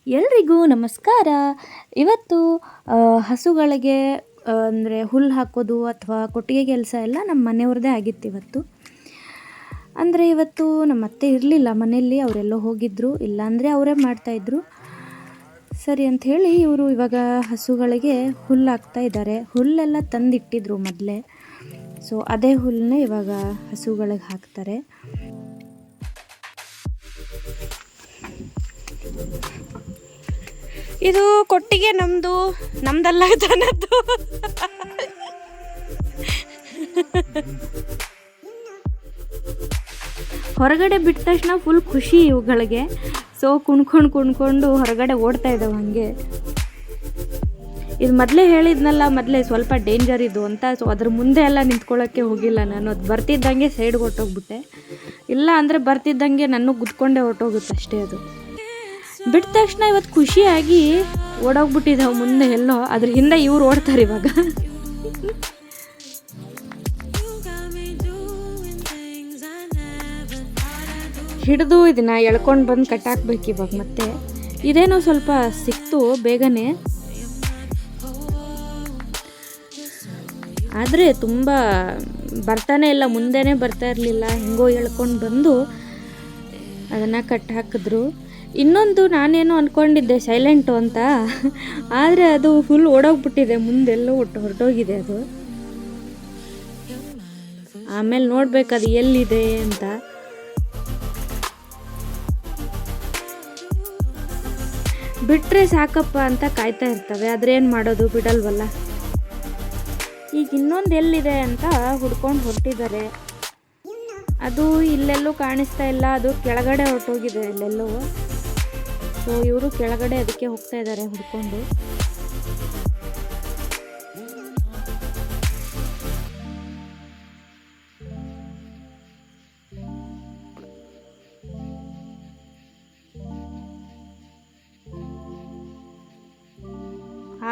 ಎಲ್ರಿಗೂ ನಮಸ್ಕಾರ. ಇವತ್ತು ಹಸುಗಳಿಗೆ ಅಂದರೆ ಹುಲ್ಲು ಹಾಕೋದು ಅಥವಾ ಕೊಟ್ಟಿಗೆ ಕೆಲಸ ಎಲ್ಲ ನಮ್ಮ ಮನೆಯವ್ರದ್ದೇ ಆಗಿತ್ತು ಇವತ್ತು. ಅಂದರೆ ಇವತ್ತು ನಮ್ಮ ಅತ್ತೆ ಇರಲಿಲ್ಲ ಮನೆಯಲ್ಲಿ, ಅವರೆಲ್ಲೋ ಹೋಗಿದ್ದರು, ಇಲ್ಲಾಂದರೆ ಅವರೇ ಮಾಡ್ತಾಯಿದ್ರು. ಸರಿ ಅಂಥೇಳಿ ಇವರು ಇವಾಗ ಹಸುಗಳಿಗೆ ಹುಲ್ಲು ಹಾಕ್ತಾ ಇದ್ದಾರೆ. ಹುಲ್ಲೆಲ್ಲ ತಂದಿಟ್ಟಿದ್ರು ಮೊದಲೇ, ಸೊ ಅದೇ ಹುಲ್ಲನ್ನೇ ಇವಾಗ ಹಸುಗಳಿಗೆ ಹಾಕ್ತಾರೆ. ಇದು ಕೊಟ್ಟಿಗೆ ನಮ್ದಲ್ಲ ದನದ್ದು. ಹೊರಗಡೆ ಬಿಟ್ಟ ತಕ್ಷಣ ಫುಲ್ ಖುಷಿ ಇವುಗಳಿಗೆ. ಸೊ ಕುಣ್ಕೊಂಡು ಹೊರಗಡೆ ಓಡ್ತಾ ಇದ್ದಾವೆ ಹಾಗೆ. ಇದು ಮೊದಲೇ ಹೇಳಿದ್ನಲ್ಲ, ಮೊದಲೇ ಸ್ವಲ್ಪ ಡೇಂಜರ್ ಇದು ಅಂತ. ಸೊ ಅದ್ರ ಮುಂದೆ ಎಲ್ಲ ನಿಂತ್ಕೊಳ್ಳೋಕ್ಕೆ ಹೋಗಿಲ್ಲ ನಾನು. ಅದು ಬರ್ತಿದ್ದಂಗೆ ಸೈಡ್ಗೆ ಹೊಟ್ಟೋಗ್ಬಿಟ್ಟೆ, ಇಲ್ಲ ಅಂದರೆ ಬರ್ತಿದ್ದಂಗೆ ನಾನು ಗುದ್ಕೊಂಡೇ ಹೊಟ್ಟೋಗುತ್ತೆ ಅಷ್ಟೇ. ಅದು ಬಿಟ್ಟ ತಕ್ಷಣ ಇವತ್ತು ಖುಷಿಯಾಗಿ ಓಡೋಗ್ಬಿಟ್ಟಿದ್ದಾವೆ ಮುಂದೆ ಎಲ್ಲೋ. ಅದ್ರ ಹಿಂದೆ ಇವ್ರು ಓಡ್ತಾರೆ ಇವಾಗ. ಹಿಡಿದು ಇದನ್ನ ಎಳ್ಕೊಂಡು ಬಂದು ಕಟ್ಟಾಕ್ಬೇಕು ಇವಾಗ. ಮತ್ತೆ ಇದೇನೋ ಸ್ವಲ್ಪ ಸಿಕ್ತು ಬೇಗನೆ, ಆದರೆ ತುಂಬ ಬರ್ತಾನೆ ಇಲ್ಲ, ಮುಂದೆನೇ ಬರ್ತಾ ಇರಲಿಲ್ಲ. ಹೆಂಗೋ ಎಳ್ಕೊಂಡು ಬಂದು ಅದನ್ನು ಕಟ್ ಹಾಕಿದ್ರು. ಇನ್ನೊಂದು ನಾನೇನೋ ಅಂದ್ಕೊಂಡಿದ್ದೆ ಸೈಲೆಂಟು ಅಂತ, ಆದರೆ ಅದು ಫುಲ್ ಓಡೋಗ್ಬಿಟ್ಟಿದೆ, ಮುಂದೆಲ್ಲೋ ಹೊರಟೋಗಿದೆ ಅದು. ಆಮೇಲೆ ನೋಡ್ಬೇಕು ಅದು ಎಲ್ಲಿದೆ ಅಂತ. ಬಿಟ್ಟರೆ ಸಾಕಪ್ಪ ಅಂತ ಕಾಯ್ತಾ ಇರ್ತವೆ, ಆದರೆ ಏನು ಮಾಡೋದು, ಬಿಡಲ್ವಲ್ಲ. ಈಗ ಇನ್ನೊಂದು ಎಲ್ಲಿದೆ ಅಂತ ಹುಡ್ಕೊಂಡು ಹೊರಟಿದ್ದಾರೆ. ಅದು ಇಲ್ಲೆಲ್ಲೂ ಕಾಣಿಸ್ತಾ ಇಲ್ಲ, ಅದು ಕೆಳಗಡೆ ಹೊರಟೋಗಿದೆ ಇಲ್ಲೆಲ್ಲೋ. ಸೊ ಇವರು ಕೆಳಗಡೆ ಅದಕ್ಕೆ ಹೋಗ್ತಾ ಇದ್ದಾರೆ ಹುಡ್ಕೊಂಡು.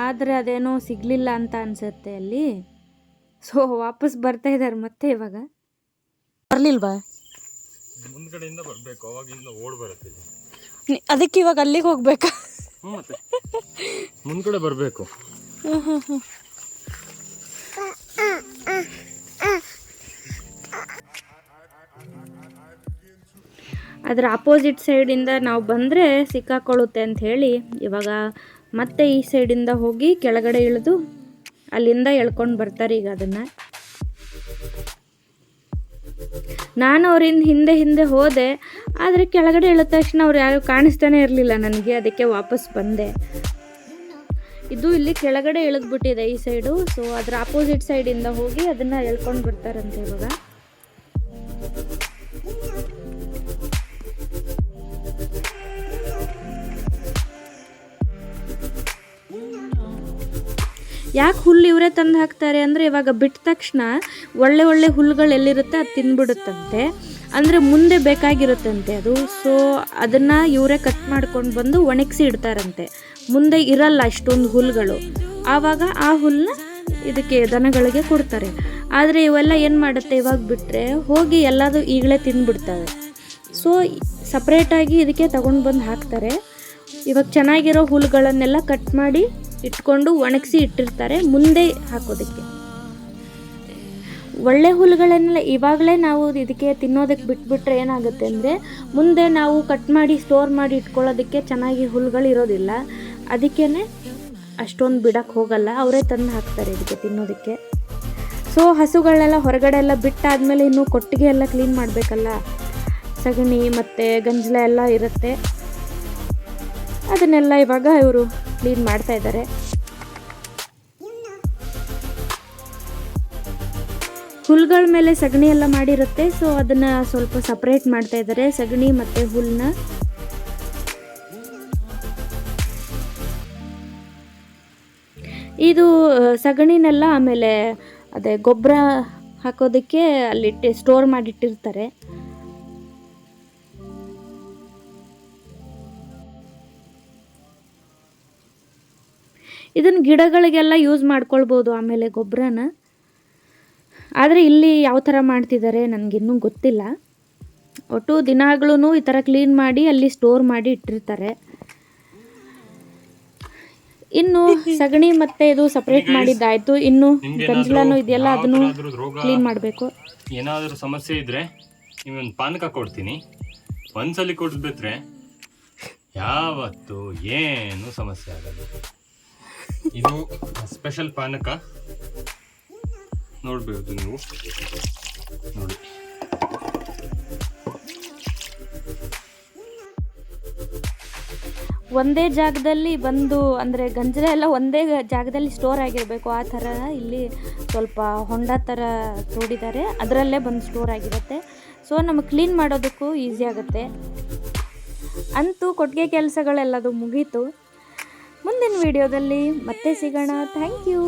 ಆದರೆ ಅದೇನೋ ಸಿಗಲಿಲ್ಲ ಅಂತ ಅನ್ಸುತ್ತೆ ಅಲ್ಲಿ. ಸೊ ವಾಪಸ್ ಬರ್ತಾ ಇದ್ದಾರೆ ಮತ್ತೆ ಇವಾಗ. ಬರ್ಲಿಲ್ವಾ? ಮುಂದ್ಗಡೆಯಿಂದ ಬರಬೇಕು, ಅವಾಗಿಂದ ಓಡ್ ಬರುತ್ತೆ. ಅದಕ್ಕೆ ಇವಾಗ ಅಲ್ಲಿಗೆ ಹೋಗ್ಬೇಕಾ? ಮುಂದ್ಗಡೆ ಬರಬೇಕು. ಅದರ ಅಪೋಸಿಟ್ ಸೈಡಿಂದ ನಾವು ಬಂದರೆ ಸಿಕ್ಕಾಕೊಳ್ಳುತ್ತೆ ಅಂತ ಹೇಳಿ ಇವಾಗ ಮತ್ತೆ ಈ ಸೈಡಿಂದ ಹೋಗಿ ಕೆಳಗಡೆ ಇಳಿದು ಅಲ್ಲಿಂದ ಎಳ್ಕೊಂಡು ಬರ್ತಾರೆ ಈಗ ಅದನ್ನು. ನಾನು ಅವ್ರಿಂದ ಹಿಂದೆ ಹೋದೆ, ಆದರೆ ಕೆಳಗಡೆ ಇಳಿದ ತಕ್ಷಣ ಅವ್ರು ಯಾರು ಕಾಣಿಸ್ತಾನೆ ಇರಲಿಲ್ಲ ನನಗೆ, ಅದಕ್ಕೆ ವಾಪಸ್ ಬಂದೆ. ಇದು ಇಲ್ಲಿ ಕೆಳಗಡೆ ಇಳಿದ್ಬಿಟ್ಟಿದೆ ಈ ಸೈಡು. ಸೊ ಅದರ ಅಪೋಸಿಟ್ ಸೈಡಿಂದ ಹೋಗಿ ಅದನ್ನು ಎಳ್ಕೊಂಡು ಬರ್ತಾರಂತೆ ಇವಾಗ. ಯಾಕೆ ಹುಲ್ಲು ಇವರೇ ತಂದು ಹಾಕ್ತಾರೆ ಅಂದರೆ, ಇವಾಗ ಬಿಟ್ಟ ತಕ್ಷಣ ಒಳ್ಳೆ ಹುಲ್ಲುಗಳು ಎಲ್ಲಿರುತ್ತೆ ಅದು ತಿಂದ್ಬಿಡುತ್ತಂತೆ, ಅಂದರೆ ಮುಂದೆ ಬೇಕಾಗಿರುತ್ತಂತೆ ಅದು. ಸೊ ಅದನ್ನು ಇವರೇ ಕಟ್ ಮಾಡ್ಕೊಂಡು ಬಂದು ಒಣಗಿಸಿ ಇಡ್ತಾರಂತೆ, ಮುಂದೆ ಇರಲ್ಲ ಅಷ್ಟೊಂದು ಹುಲ್ಲುಗಳು. ಆವಾಗ ಆ ಹುಲ್ಲನ್ನ ಇದಕ್ಕೆ ದನಗಳಿಗೆ ಕೊಡ್ತಾರೆ. ಆದರೆ ಇವೆಲ್ಲ ಏನು ಮಾಡುತ್ತೆ, ಇವಾಗ ಬಿಟ್ಟರೆ ಹೋಗಿ ಎಲ್ಲದೂ ಈಗಲೇ ತಿಂದ್ಬಿಡ್ತವೆ. ಸೊ ಸಪ್ರೇಟಾಗಿ ಇದಕ್ಕೆ ತಗೊಂಡು ಬಂದು ಹಾಕ್ತಾರೆ. ಇವಾಗ ಚೆನ್ನಾಗಿರೋ ಹುಲ್ಲುಗಳನ್ನೆಲ್ಲ ಕಟ್ ಮಾಡಿ ಇಟ್ಕೊಂಡು ಒಣಗಿಸಿ ಇಟ್ಟಿರ್ತಾರೆ ಮುಂದೆ ಹಾಕೋದಕ್ಕೆ. ಒಳ್ಳೆ ಹುಲ್ಲುಗಳನ್ನೆಲ್ಲ ಇವಾಗಲೇ ನಾವು ಇದಕ್ಕೆ ತಿನ್ನೋದಕ್ಕೆ ಬಿಟ್ಬಿಟ್ರೆ ಏನಾಗುತ್ತೆ ಅಂದರೆ, ಮುಂದೆ ನಾವು ಕಟ್ ಮಾಡಿ ಸ್ಟೋರ್ ಮಾಡಿ ಇಟ್ಕೊಳ್ಳೋದಕ್ಕೆ ಚೆನ್ನಾಗಿ ಹುಲ್ಲುಗಳು ಇರೋದಿಲ್ಲ. ಅದಕ್ಕೇ ಅಷ್ಟೊಂದು ಬಿಡಕ್ಕೆ ಹೋಗಲ್ಲ, ಅವರೇ ತಂದು ಹಾಕ್ತಾರೆ ಇದಕ್ಕೆ ತಿನ್ನೋದಕ್ಕೆ. ಸೊ ಹಸುಗಳನ್ನೆಲ್ಲ ಹೊರಗಡೆ ಎಲ್ಲ ಬಿಟ್ಟಾದಮೇಲೆ ಇನ್ನೂ ಕೊಟ್ಟಿಗೆ ಎಲ್ಲ ಕ್ಲೀನ್ ಮಾಡಬೇಕಲ್ಲ, ಸಗಣಿ ಮತ್ತು ಗಂಜಲ ಎಲ್ಲ ಇರುತ್ತೆ. ಅದನ್ನೆಲ್ಲ ಇವಾಗ ಇವರು ಕ್ಲೀನ್ ಮಾಡ್ತಾ ಇದ್ದಾರೆ. ಹುಲ್ಲುಗಳ ಮೇಲೆ ಸಗಣಿ ಎಲ್ಲ ಮಾಡಿರುತ್ತೆ, ಸೊ ಅದನ್ನು ಸ್ವಲ್ಪ ಸಪ್ರೇಟ್ ಮಾಡ್ತಾ ಇದ್ದಾರೆ, ಸಗಣಿ ಮತ್ತು ಹುಲ್ಲನ್ನ. ಇದು ಸಗಣಿನೆಲ್ಲ ಆಮೇಲೆ ಅದೇ ಗೊಬ್ಬರ ಹಾಕೋದಕ್ಕೆ ಅಲ್ಲಿ ಸ್ಟೋರ್ ಮಾಡಿಟ್ಟಿರ್ತಾರೆ. ಇದನ್ನು ಗಿಡಗಳಿಗೆಲ್ಲ ಯೂಸ್ ಮಾಡ್ಕೊಳ್ಬೋದು ಆಮೇಲೆ ಗೊಬ್ಬರನ. ಆದರೆ ಇಲ್ಲಿ ಯಾವ ಥರ ಮಾಡ್ತಿದ್ದಾರೆ ನನಗಿನ್ನೂ ಗೊತ್ತಿಲ್ಲ. ಒಟ್ಟು ದಿನಾಗ್ಲೂ ಈ ಥರ ಕ್ಲೀನ್ ಮಾಡಿ ಅಲ್ಲಿ ಸ್ಟೋರ್ ಮಾಡಿ ಇಟ್ಟಿರ್ತಾರೆ. ಇನ್ನು ಸಗಣಿ ಮತ್ತೆ ಇದು ಸಪ್ರೇಟ್ ಮಾಡಿದ್ದಾಯ್ತು. ಇನ್ನು ಗಂಜಲನೂ ಇದೆಯಲ್ಲ ಅದನ್ನು ರೋಗ ಕ್ಲೀನ್ ಮಾಡಬೇಕು. ಏನಾದರೂ ಸಮಸ್ಯೆ ಇದ್ರೆ ನೀವೊಂದು ಪಾನಕ ಕೊಡ್ತೀನಿ, ಒಂದ್ಸಲಿ ಕುಡಿದ್ಬಿಟ್ರೆ ಯಾವತ್ತು ಏನು ಸಮಸ್ಯೆ ಆಗಲ್ಲ. ಇದು ಸ್ಪೆಷಲ್ ಪಾನಕ ನೋಡ್ಬೋದು ನೀವು, ನೋಡಿ. ಒಂದೇ ಜಾಗದಲ್ಲಿ ಬಂದು ಅಂದರೆ ಗಂಜಲ ಎಲ್ಲ ಒಂದೇ ಜಾಗದಲ್ಲಿ ಸ್ಟೋರ್ ಆಗಿರಬೇಕು. ಆ ಥರ ಇಲ್ಲಿ ಸ್ವಲ್ಪ ಹೊಂಡ ಥರ ತೋಡಿದ್ದಾರೆ, ಅದರಲ್ಲೇ ಬಂದು ಸ್ಟೋರ್ ಆಗಿರುತ್ತೆ. ಸೊ ನಮಗೆ ಕ್ಲೀನ್ ಮಾಡೋದಕ್ಕೂ ಈಸಿ ಆಗುತ್ತೆ. ಅಂತೂ ಕೊಟ್ಟಿಗೆ ಕೆಲಸಗಳೆಲ್ಲದು ಮುಗೀತು. ಮುಂದಿನ ವಿಡಿಯೋದಲ್ಲಿ ಮತ್ತೆ ಸಿಗೋಣ. Thank you.